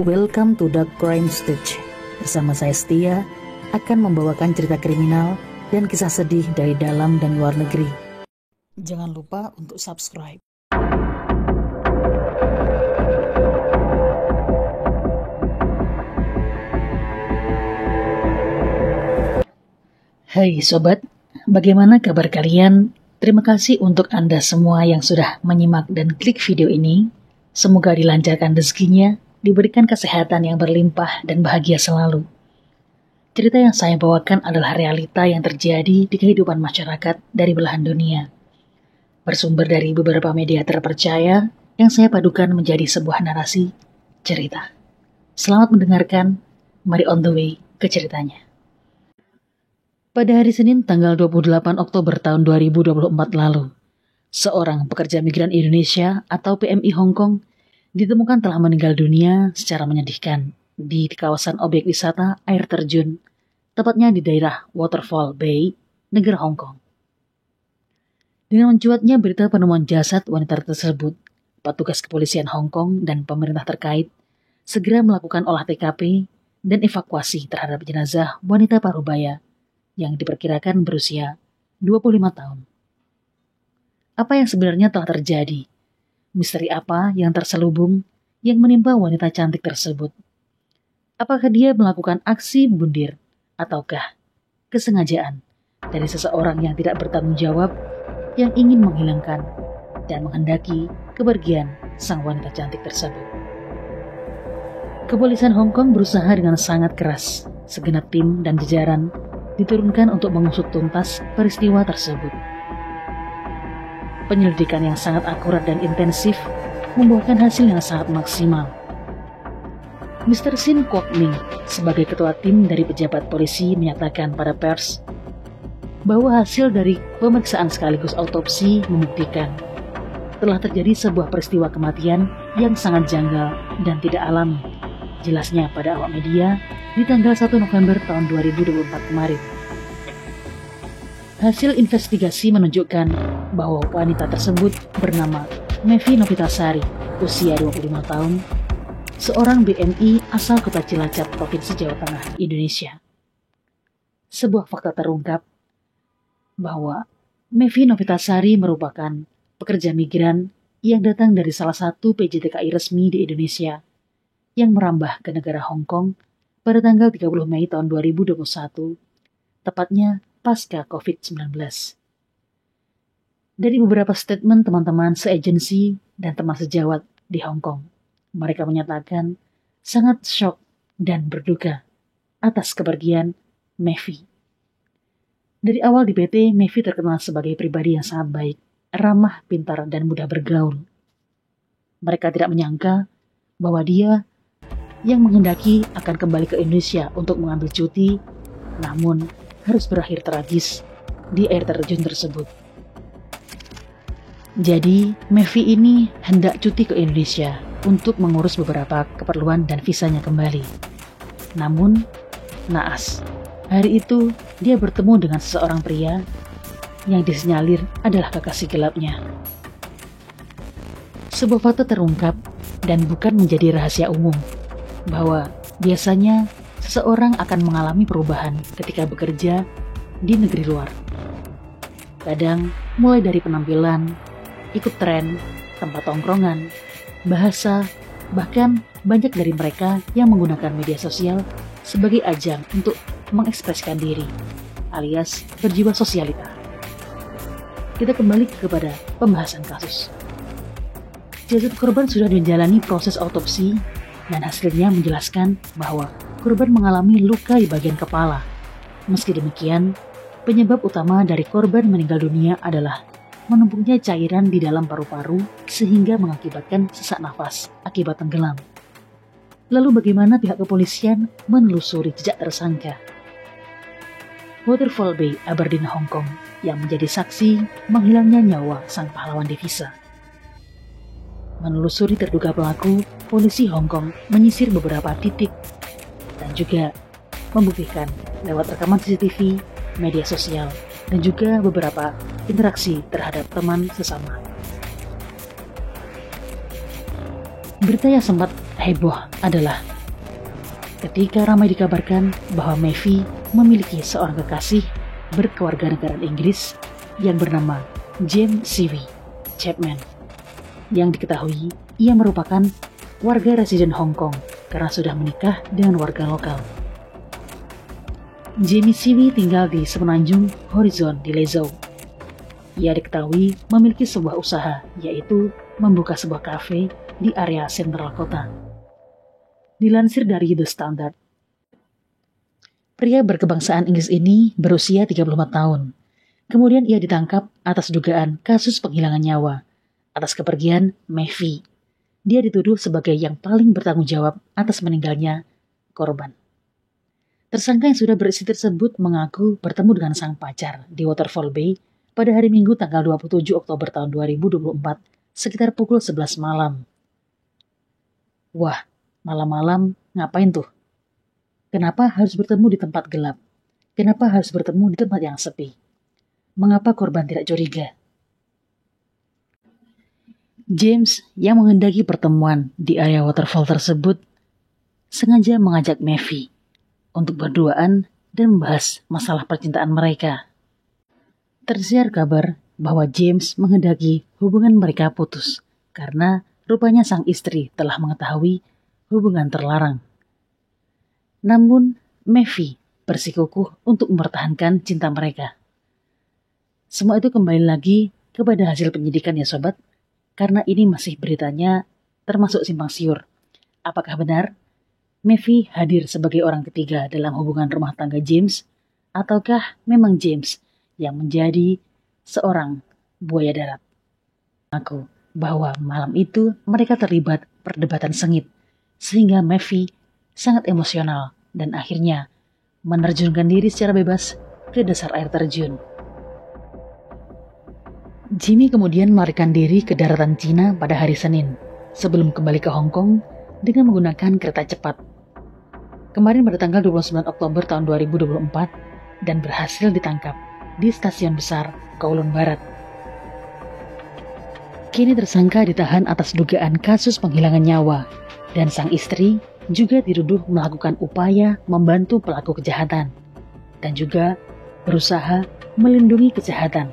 Welcome to Dark Crime Stage. Bersama saya Setia akan membawakan cerita kriminal dan kisah sedih dari dalam dan luar negeri. Jangan lupa untuk subscribe. Hai sobat, bagaimana kabar kalian? Terima kasih untuk Anda semua yang sudah menyimak dan klik video ini. Semoga dilancarkan rezekinya, diberikan kesehatan yang berlimpah dan bahagia selalu. Cerita yang saya bawakan adalah realita yang terjadi di kehidupan masyarakat dari belahan dunia. Bersumber dari beberapa media terpercaya yang saya padukan menjadi sebuah narasi cerita. Selamat mendengarkan, mari on the way ke ceritanya. Pada hari Senin tanggal 28 Oktober tahun 2024 lalu, seorang pekerja migran Indonesia atau PMI Hong Kong ditemukan telah meninggal dunia secara menyedihkan di kawasan objek wisata air terjun, tepatnya di daerah Waterfall Bay, negara Hong Kong. Dengan mencuatnya berita penemuan jasad wanita tersebut, petugas kepolisian Hong Kong dan pemerintah terkait segera melakukan olah TKP dan evakuasi terhadap jenazah wanita parubaya yang diperkirakan berusia 25 tahun. Apa yang sebenarnya telah terjadi? Misteri apa yang terselubung yang menimpa wanita cantik tersebut? Apakah dia melakukan aksi bundir ataukah kesengajaan dari seseorang yang tidak bertanggung jawab yang ingin menghilangkan dan menghendaki kepergian sang wanita cantik tersebut? Kepolisian Hong Kong berusaha dengan sangat keras. Segenap tim dan jajaran diturunkan untuk mengusut tuntas peristiwa tersebut. Penyelidikan yang sangat akurat dan intensif membuahkan hasil yang sangat maksimal. Mr. Sin Kwok Ming sebagai ketua tim dari pejabat polisi menyatakan pada pers bahwa hasil dari pemeriksaan sekaligus autopsi membuktikan telah terjadi sebuah peristiwa kematian yang sangat janggal dan tidak alami. Jelasnya pada awak media di tanggal 1 November tahun 2024 kemarin. Hasil investigasi menunjukkan bahwa wanita tersebut bernama Mevi Novitasari, usia 25 tahun, seorang BMI asal Kota Cilacap, Provinsi Jawa Tengah, Indonesia. Sebuah fakta terungkap bahwa Mevi Novitasari merupakan pekerja migran yang datang dari salah satu PJTKI resmi di Indonesia yang merambah ke negara Hong Kong pada tanggal 30 Mei tahun 2021, tepatnya pasca COVID-19. Dari beberapa statement teman-teman seagensi dan teman sejawat di Hong Kong, mereka menyatakan sangat shock dan berduka atas kepergian Mevi. Dari awal di PT, Mevi terkenal sebagai pribadi yang sangat baik, ramah, pintar, dan mudah bergaul. Mereka tidak menyangka bahwa dia yang menghendaki akan kembali ke Indonesia untuk mengambil cuti, namun harus berakhir tragis di air terjun tersebut. Jadi, Mevi ini hendak cuti ke Indonesia untuk mengurus beberapa keperluan dan visanya kembali. Namun, naas, hari itu dia bertemu dengan seseorang pria yang disinyalir adalah kekasih gelapnya. Sebuah fakta terungkap dan bukan menjadi rahasia umum bahwa biasanya seseorang akan mengalami perubahan ketika bekerja di negeri luar. Kadang mulai dari penampilan, ikut tren, tempat tongkrongan, bahasa, bahkan banyak dari mereka yang menggunakan media sosial sebagai ajang untuk mengekspresikan diri, alias berjiwa sosialita. Kita kembali kepada pembahasan kasus. Jasad korban sudah menjalani proses autopsi dan hasilnya menjelaskan bahwa korban mengalami luka di bagian kepala. Meski demikian, penyebab utama dari korban meninggal dunia adalah menumpuknya cairan di dalam paru-paru sehingga mengakibatkan sesak nafas akibat tenggelam. Lalu bagaimana pihak kepolisian menelusuri jejak tersangka? Waterfall Bay, Aberdeen, Hong Kong yang menjadi saksi menghilangnya nyawa sang pahlawan devisa. Menelusuri terduga pelaku, polisi Hong Kong menyisir beberapa titik dan juga membuktikan lewat rekaman CCTV, media sosial, dan juga beberapa interaksi terhadap teman sesama. Berita yang sempat heboh adalah ketika ramai dikabarkan bahwa Maeve memiliki seorang kekasih berkewarganegaraan Inggris yang bernama James C.V. Chapman, yang diketahui ia merupakan warga residen Hong Kong karena sudah menikah dengan warga lokal. Jamie C.V. tinggal di semenanjung Horizon di Lezhou. Ia diketahui memiliki sebuah usaha, yaitu membuka sebuah kafe di area sentral kota. Dilansir dari The Standard, pria berkebangsaan Inggris ini berusia 34 tahun. Kemudian ia ditangkap atas dugaan kasus penghilangan nyawa atas kepergian Maeve. Dia dituduh sebagai yang paling bertanggung jawab atas meninggalnya korban. Tersangka yang sudah beristri tersebut mengaku bertemu dengan sang pacar di Waterfall Bay pada hari Minggu tanggal 27 Oktober tahun 2024 sekitar pukul 11 malam. Wah, malam-malam ngapain tuh? Kenapa harus bertemu di tempat gelap? Kenapa harus bertemu di tempat yang sepi? Mengapa korban tidak curiga? James yang menghendaki pertemuan di area waterfall tersebut sengaja mengajak Maeve untuk berduaan dan membahas masalah percintaan mereka. Tersiar kabar bahwa James menghendaki hubungan mereka putus karena rupanya sang istri telah mengetahui hubungan terlarang. Namun Maeve bersikukuh untuk mempertahankan cinta mereka. Semua itu kembali lagi kepada hasil penyidikan ya sobat, karena ini masih beritanya termasuk simpang siur. Apakah benar Maeve hadir sebagai orang ketiga dalam hubungan rumah tangga James, ataukah memang James yang menjadi seorang buaya darat? Aku bahwa malam itu mereka terlibat perdebatan sengit, sehingga Maeve sangat emosional dan akhirnya menerjunkan diri secara bebas ke dasar air terjun. Jimmy kemudian melarikan diri ke daratan Cina pada hari Senin, sebelum kembali ke Hong Kong dengan menggunakan kereta cepat. Kemarin pada tanggal 29 Oktober tahun 2024 dan berhasil ditangkap di stasiun besar Kowloon Barat. Kini tersangka ditahan atas dugaan kasus penghilangan nyawa dan sang istri juga dituduh melakukan upaya membantu pelaku kejahatan dan juga berusaha melindungi kesehatan.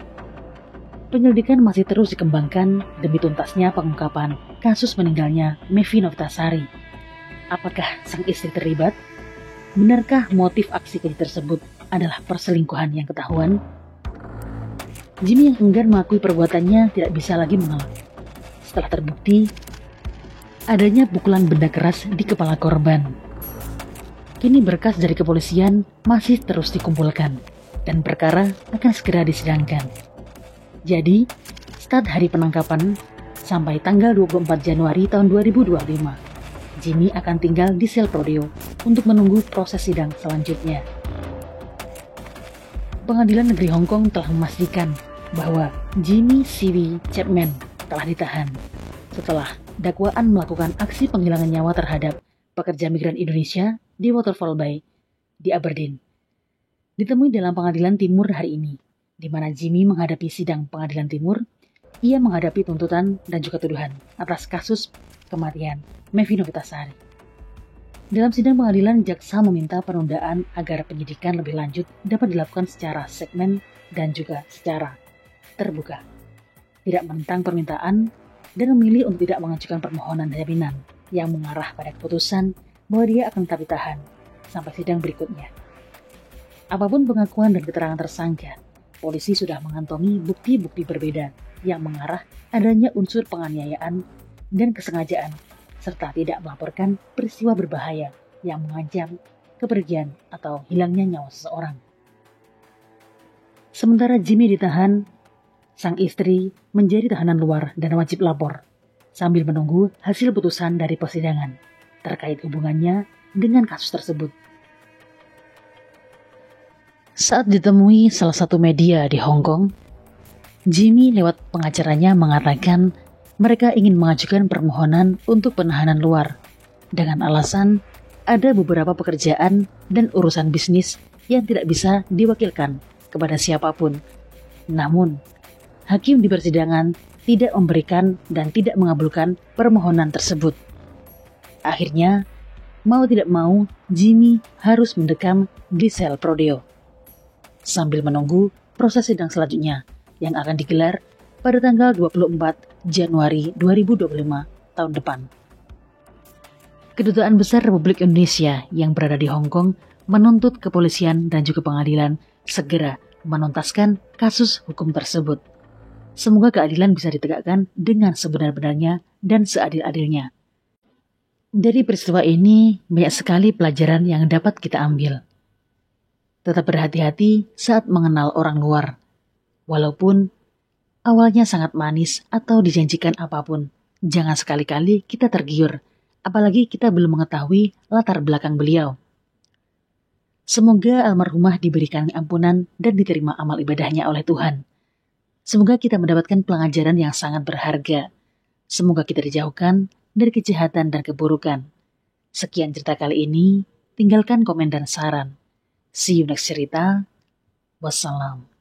Penyelidikan masih terus dikembangkan demi tuntasnya pengungkapan kasus meninggalnya Maeve Novitasari. Apakah sang istri terlibat? Benarkah motif aksi keji tersebut adalah perselingkuhan yang ketahuan? Jimmy yang enggan mengakui perbuatannya tidak bisa lagi mengelak. Setelah terbukti adanya pukulan benda keras di kepala korban. Kini berkas dari kepolisian masih terus dikumpulkan dan perkara akan segera disidangkan. Jadi, start hari penangkapan sampai tanggal 24 Januari tahun 2025, Jimmy akan tinggal di sel Prodeo untuk menunggu proses sidang selanjutnya. Pengadilan Negeri Hong Kong telah memastikan bahwa Jimmy C.V. Chapman telah ditahan setelah dakwaan melakukan aksi penghilangan nyawa terhadap pekerja migran Indonesia di Waterfall Bay di Aberdeen. Ditemui dalam pengadilan timur hari ini, di mana Jimmy menghadapi sidang pengadilan timur, ia menghadapi tuntutan dan juga tuduhan atas kasus kematian Maeve Novitasari. Dalam sidang pengadilan, jaksa meminta penundaan agar penyidikan lebih lanjut dapat dilakukan secara segmen dan juga secara terbuka. Tidak menentang permintaan dan memilih untuk tidak mengajukan permohonan jaminan yang mengarah pada keputusan bahwa dia akan tetap ditahan sampai sidang berikutnya. Apapun pengakuan dan keterangan tersangka, polisi sudah mengantongi bukti-bukti berbeda yang mengarah adanya unsur penganiayaan dan kesengajaan, serta tidak melaporkan peristiwa berbahaya yang mengancam kepergian atau hilangnya nyawa seseorang. Sementara Jimmy ditahan, sang istri menjadi tahanan luar dan wajib lapor, sambil menunggu hasil putusan dari persidangan terkait hubungannya dengan kasus tersebut. Saat ditemui salah satu media di Hong Kong, Jimmy lewat pengacaranya mengatakan mereka ingin mengajukan permohonan untuk penahanan luar dengan alasan ada beberapa pekerjaan dan urusan bisnis yang tidak bisa diwakilkan kepada siapapun. Namun, hakim di persidangan tidak memberikan dan tidak mengabulkan permohonan tersebut. Akhirnya, mau tidak mau, Jimmy harus mendekam di sel Prodeo sambil menunggu proses sidang selanjutnya yang akan digelar pada tanggal 24 Januari 2025 tahun depan. Kedutaan Besar Republik Indonesia yang berada di Hong Kong menuntut kepolisian dan juga pengadilan segera menuntaskan kasus hukum tersebut. Semoga keadilan bisa ditegakkan dengan sebenar-benarnya dan seadil-adilnya. Dari peristiwa ini, banyak sekali pelajaran yang dapat kita ambil. Tetap berhati-hati saat mengenal orang luar. Walaupun awalnya sangat manis atau dijanjikan apapun, jangan sekali-kali kita tergiur, apalagi kita belum mengetahui latar belakang beliau. Semoga almarhumah diberikan ampunan dan diterima amal ibadahnya oleh Tuhan. Semoga kita mendapatkan pelajaran yang sangat berharga. Semoga kita dijauhkan dari kejahatan dan keburukan. Sekian cerita kali ini, tinggalkan komen dan saran. See you next cerita. Wassalam.